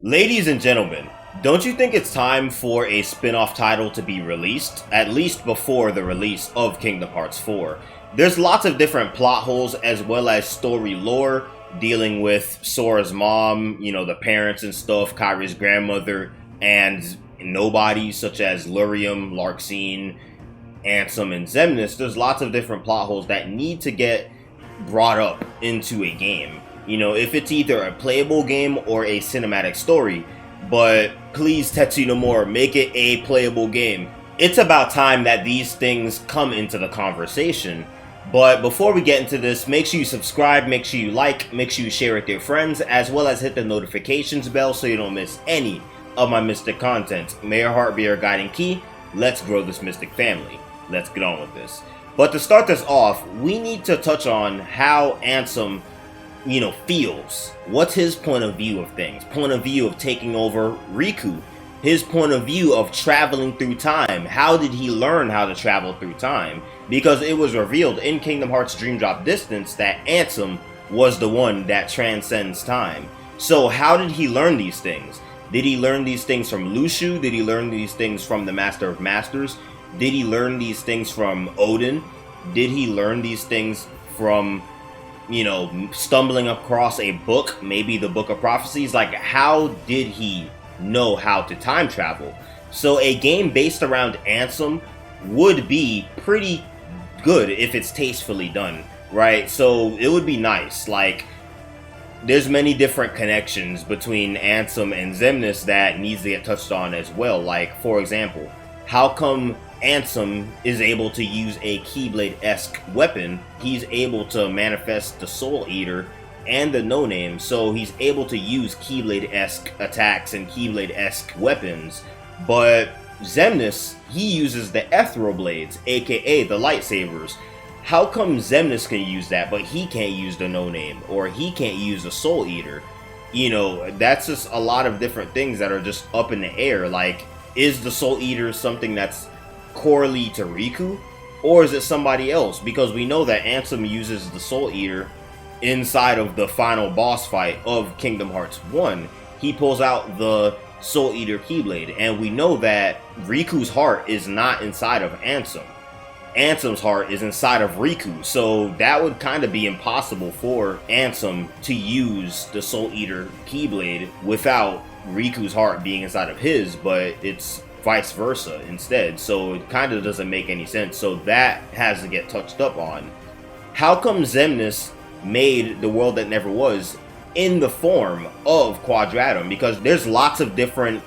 Ladies and gentlemen, don't you think it's time for a spin-off title to be released? At least before the release of Kingdom Hearts 4. There's lots of different plot holes as well as story lore dealing with Sora's mom, the parents and stuff, Kairi's grandmother, and nobodies such as Lurium, Larxene, Ansem, and Xemnas. There's lots of different plot holes that need to get brought up into a game. If it's either a playable game or a cinematic story, but please, Tetsu no More, make it a playable game. It's about time that these things come into the conversation. But before we get into this, make sure you subscribe, make sure you like, make sure you share with your friends, as well as hit the notifications bell so you don't miss any of my Mystic content. May your heart be your guiding key. Let's grow this Mystic family. Let's get on with this. But to start this off, we need to touch on how Ansem feels. What's his point of view of things? Point of view of taking over Riku? His point of view of traveling through time? How did he learn how to travel through time? Because it was revealed in Kingdom Hearts Dream Drop Distance that Ansem was the one that transcends time. So how did he learn these things? Did he learn these things from Lushu? Did he learn these things from the Master of Masters? Did he learn these things from Odin? Did he learn these things from stumbling across a book, maybe the Book of Prophecies? Like, how did he know how to time travel? So a game based around Ansem would be pretty good if it's tastefully done, right? So it would be nice. Like, there's many different connections between Ansem and Xemnas that needs to get touched on as well. Like, for example, how come Ansem is able to use a Keyblade-esque weapon? He's able to manifest the Soul Eater and the No Name, so he's able to use Keyblade-esque attacks and Keyblade-esque weapons. But Xemnas, he uses the Ethereal Blades, aka the lightsabers. How come Xemnas can use that, but he can't use the No Name, or he can't use the Soul Eater? That's just a lot of different things that are just up in the air. Like, is the Soul Eater something that's correlated to Riku, or is it somebody else? Because we know that Ansem uses the Soul Eater inside of the final boss fight of Kingdom Hearts 1. He pulls out the Soul Eater Keyblade, and we know that Riku's heart is not inside of Ansem. Ansem's heart is inside of Riku, so that would kind of be impossible for Ansem to use the Soul Eater Keyblade without Riku's heart being inside of his, but it's vice versa instead, so it kind of doesn't make any sense. So that has to get touched up on. How come Xemnas made the world that never was in the form of Quadratum? Because there's lots of different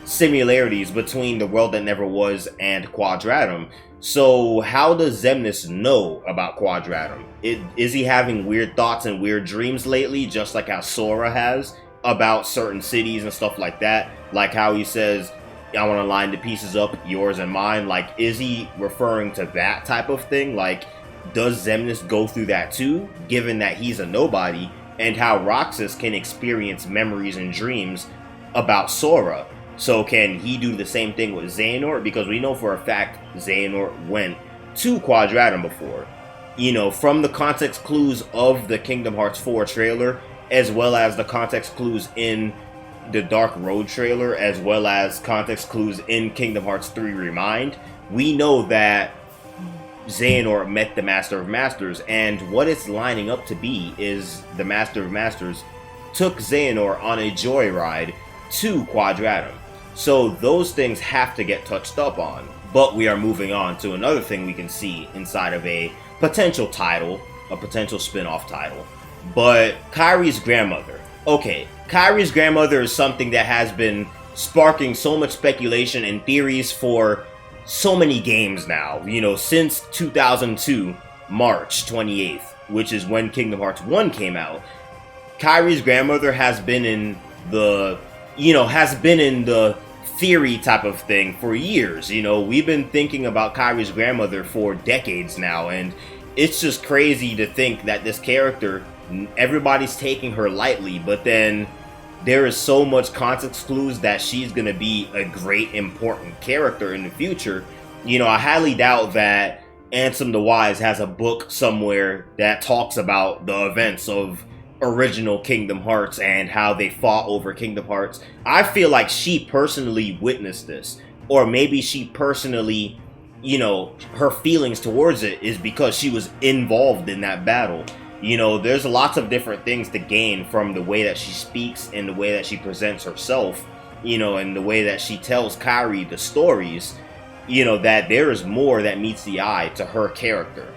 similarities between the world that never was and Quadratum. So how does Xemnas know about Quadratum? Is he having weird thoughts and weird dreams lately, just like how Sora has about certain cities and stuff like that? Like how he says, I want to line the pieces up, yours and mine. Like, is he referring to that type of thing? Like, does Xemnas go through that too, given that he's a nobody, and how Roxas can experience memories and dreams about Sora? So can he do the same thing with Xehanort? Because we know for a fact Xehanort went to Quadratum before. From the context clues of the Kingdom Hearts 4 trailer, as well as the context clues in the Dark Road trailer, as well as context clues in Kingdom Hearts 3 Remind, we know that Xehanort met the Master of Masters, and what it's lining up to be is the Master of Masters took Xehanort on a joyride to Quadratum. So those things have to get touched up on. But we are moving on to another thing we can see inside of a potential title, a potential spin-off title. But Kairi's grandmother. Okay, Kairi's grandmother is something that has been sparking so much speculation and theories for so many games now. Since 2002, March 28th, which is when Kingdom Hearts 1 came out. Kairi's grandmother has been in the, theory type of thing for years. We've been thinking about Kairi's grandmother for decades now, and it's just crazy to think that this character, everybody's taking her lightly, but then there is so much context clues that she's going to be a great important character in the future. I highly doubt that Ansem the Wise has a book somewhere that talks about the events of original Kingdom Hearts and how they fought over Kingdom Hearts. I feel like she personally witnessed this, or maybe she personally, you know, her feelings towards it is because she was involved in that battle. You know, there's lots of different things to gain from the way that she speaks and the way that she presents herself, you know, and the way that she tells Kairi the stories, you know, that there is more that meets the eye to her character.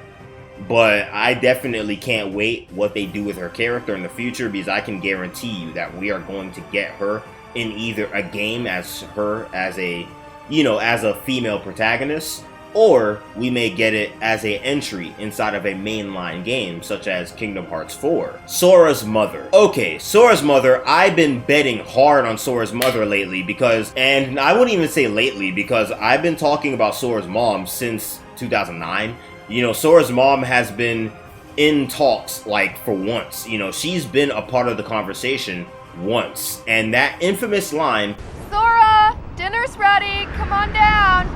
But I definitely can't wait what they do with her character in the future, because I can guarantee you that we are going to get her in either a game as her as a, you know, as a female protagonist, or we may get it as an entry inside of a mainline game such as Kingdom Hearts 4. Sora's mother. Okay, Sora's mother, I've been betting hard on Sora's mother lately because, and I wouldn't even say lately, because I've been talking about Sora's mom since 2009. You know, Sora's mom has been in talks, like, for once. You know, she's been a part of the conversation once. And that infamous line, Sora, dinner's ready, come on down.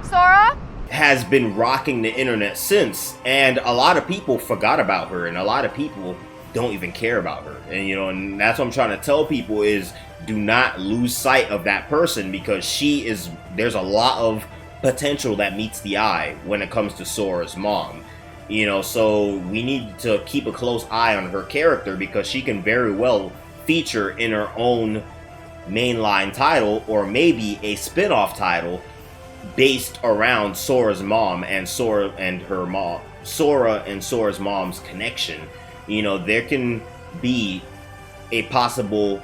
Sora? Has been rocking the internet since. And a lot of people forgot about her, and a lot of people don't even care about her. And, you know, and that's what I'm trying to tell people is, do not lose sight of that person, because she is, there's a lot of potential that meets the eye when it comes to Sora's mom. You know, so we need to keep a close eye on her character, because she can very well feature in her own mainline title, or maybe a spin-off title based around Sora's mom and Sora and her mom. Sora and Sora's mom's connection. You know, there can be a possible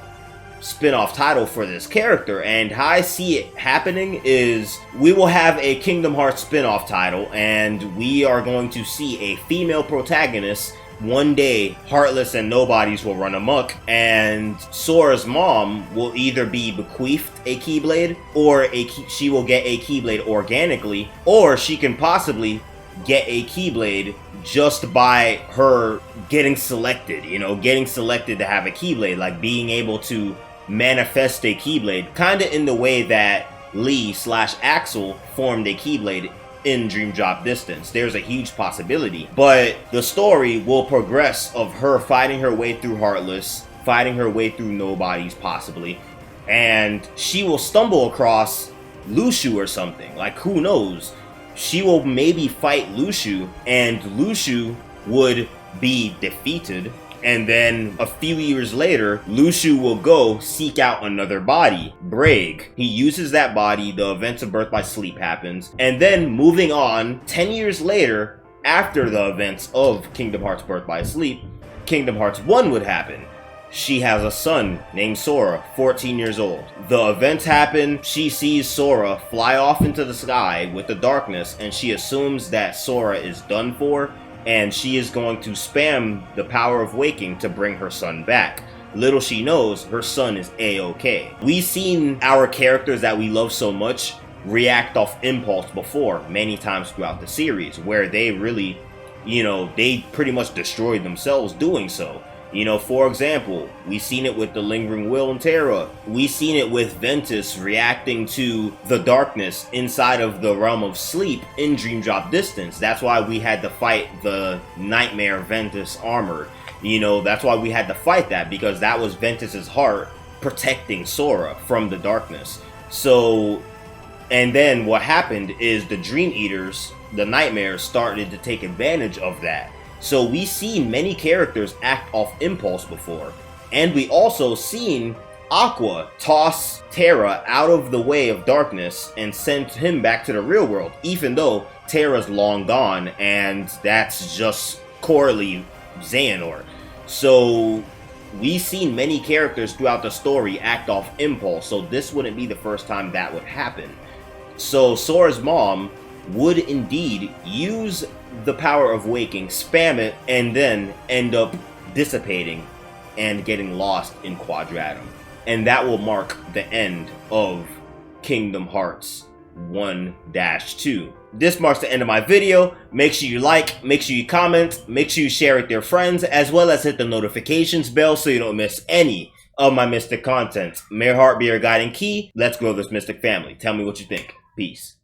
spin-off title for this character, and how I see it happening is we will have a Kingdom Hearts spin-off title, and we are going to see a female protagonist. One day, Heartless and Nobodies will run amok, and Sora's mom will either be bequeathed a Keyblade, or she will get a Keyblade organically, or she can possibly get a Keyblade just by her getting selected, you know, getting selected to have a Keyblade, like being able to manifest a Keyblade, kind of in the way that Lee/Axel formed a Keyblade in Dream Drop Distance. There's a huge possibility, but the story will progress of her fighting her way through Heartless, fighting her way through Nobodies possibly, and she will stumble across Lushu or something, like, who knows. She will maybe fight Lushu, and Lushu would be defeated, and then a few years later, Lushu will go seek out another body, Braig. He uses that body, the events of Birth by Sleep happens, and then moving on, 10 years later, after the events of Kingdom Hearts Birth by Sleep, Kingdom Hearts 1 would happen. She has a son named Sora, 14 years old. The events happen, she sees Sora fly off into the sky with the darkness, and she assumes that Sora is done for, and she is going to spam the power of waking to bring her son back. Little she knows, her son is A-OK. We've seen our characters that we love so much react off impulse before, many times throughout the series, where they really, you know, they pretty much destroyed themselves doing so. You know, for example, we've seen it with the Lingering Will and Terra. We've seen it with Ventus reacting to the darkness inside of the realm of sleep in Dream Drop Distance. That's why we had to fight the Nightmare Ventus armor. You know, that's why we had to fight that, because that was Ventus's heart protecting Sora from the darkness. So, and then what happened is the Dream Eaters, the Nightmares, started to take advantage of that. So we seen many characters act off impulse before, and we also seen Aqua toss Terra out of the way of darkness and sent him back to the real world, even though Terra's long gone, and that's just Coralie Xehanort. So we've seen many characters throughout the story act off impulse, so this wouldn't be the first time that would happen. So Sora's mom would indeed use the power of waking, spam it, and then end up dissipating and getting lost in Quadratum. And that will mark the end of Kingdom Hearts 1-2. This marks the end of my video. Make sure you like, make sure you comment, make sure you share it with your friends, as well as hit the notifications bell so you don't miss any of my Mystic content. May your heart be your guiding key. Let's grow this Mystic family. Tell me what you think. Peace.